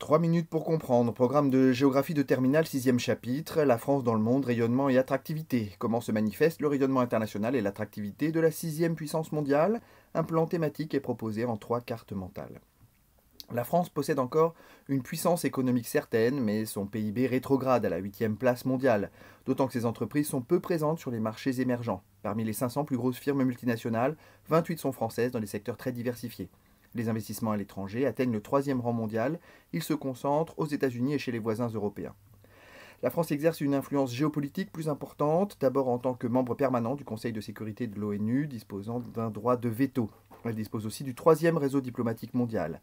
3 minutes pour comprendre. Programme de géographie de terminale, 6e chapitre. La France dans le monde, rayonnement et attractivité. Comment se manifeste le rayonnement international et l'attractivité de la 6e puissance mondiale? Un plan thématique est proposé en 3 cartes mentales. La France possède encore une puissance économique certaine, mais son PIB rétrograde à la 8e place mondiale, d'autant que ses entreprises sont peu présentes sur les marchés émergents. Parmi les 500 plus grosses firmes multinationales, 28 sont françaises dans des secteurs très diversifiés. Les investissements à l'étranger atteignent le 3e rang mondial, ils se concentrent aux États-Unis et chez les voisins européens. La France exerce une influence géopolitique plus importante, d'abord en tant que membre permanent du Conseil de sécurité de l'ONU, disposant d'un droit de veto. Elle dispose aussi du 3e réseau diplomatique mondial.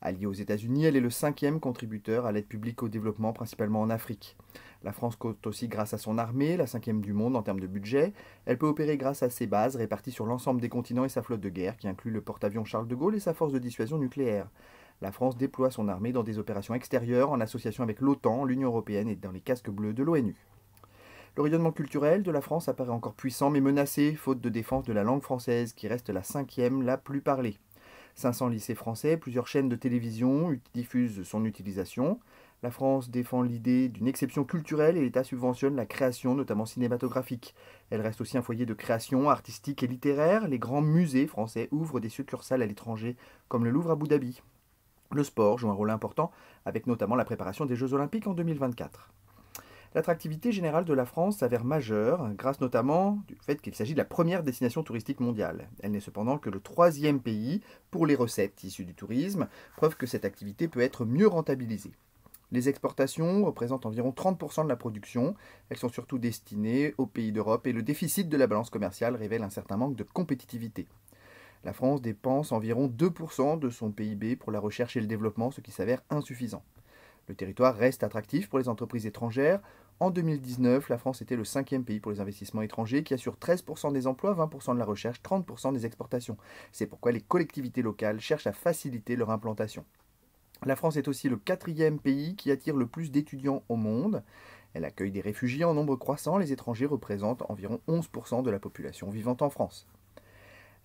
Alliée aux États-Unis, elle est le 5e contributeur à l'aide publique au développement, principalement en Afrique. La France compte aussi grâce à son armée, la 5e du monde en termes de budget. Elle peut opérer grâce à ses bases réparties sur l'ensemble des continents et sa flotte de guerre, qui inclut le porte-avions Charles de Gaulle et sa force de dissuasion nucléaire. La France déploie son armée dans des opérations extérieures en association avec l'OTAN, l'Union européenne et dans les casques bleus de l'ONU. Le rayonnement culturel de la France apparaît encore puissant mais menacé, faute de défense de la langue française, qui reste la 5e la plus parlée. 500 lycées français, plusieurs chaînes de télévision diffusent son utilisation. La France défend l'idée d'une exception culturelle et l'État subventionne la création, notamment cinématographique. Elle reste aussi un foyer de création artistique et littéraire. Les grands musées français ouvrent des succursales à l'étranger, comme le Louvre à Abu Dhabi. Le sport joue un rôle important, avec notamment la préparation des Jeux Olympiques en 2024. L'attractivité générale de la France s'avère majeure, grâce notamment du fait qu'il s'agit de la première destination touristique mondiale. Elle n'est cependant que le 3e pays pour les recettes issues du tourisme, preuve que cette activité peut être mieux rentabilisée. Les exportations représentent environ 30% de la production, elles sont surtout destinées aux pays d'Europe et le déficit de la balance commerciale révèle un certain manque de compétitivité. La France dépense environ 2% de son PIB pour la recherche et le développement, ce qui s'avère insuffisant. Le territoire reste attractif pour les entreprises étrangères. En 2019, la France était le 5e pays pour les investissements étrangers qui assure 13% des emplois, 20% de la recherche, 30% des exportations. C'est pourquoi les collectivités locales cherchent à faciliter leur implantation. La France est aussi le 4e pays qui attire le plus d'étudiants au monde. Elle accueille des réfugiés en nombre croissant. Les étrangers représentent environ 11% de la population vivant en France.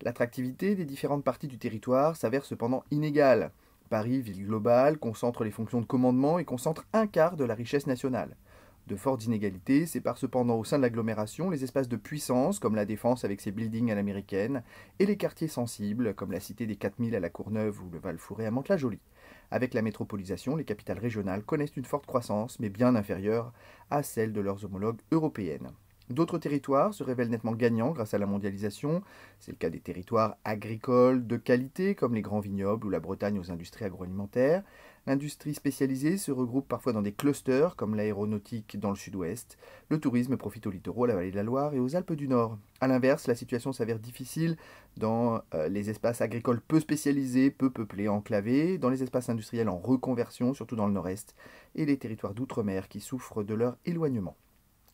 L'attractivité des différentes parties du territoire s'avère cependant inégale. Paris, ville globale, concentre les fonctions de commandement et concentre un quart de la richesse nationale. De fortes inégalités séparent cependant au sein de l'agglomération les espaces de puissance, comme la Défense avec ses buildings à l'américaine, et les quartiers sensibles, comme la Cité des 4000 à la Courneuve ou le Val-Fouret à Mantes-la-Jolie. Avec la métropolisation, les capitales régionales connaissent une forte croissance, mais bien inférieure à celle de leurs homologues européennes. D'autres territoires se révèlent nettement gagnants grâce à la mondialisation. C'est le cas des territoires agricoles de qualité, comme les grands vignobles ou la Bretagne aux industries agroalimentaires. L'industrie spécialisée se regroupe parfois dans des clusters, comme l'aéronautique dans le sud-ouest. Le tourisme profite aux littoraux, à la vallée de la Loire et aux Alpes du Nord. A l'inverse, la situation s'avère difficile dans les espaces agricoles peu spécialisés, peu peuplés, enclavés, dans les espaces industriels en reconversion, surtout dans le nord-est, et les territoires d'outre-mer qui souffrent de leur éloignement.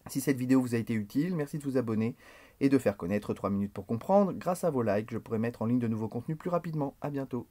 Si cette vidéo vous a été utile, merci de vous abonner et de faire connaître 3 minutes pour comprendre. Grâce à vos likes, je pourrai mettre en ligne de nouveaux contenus plus rapidement. A bientôt.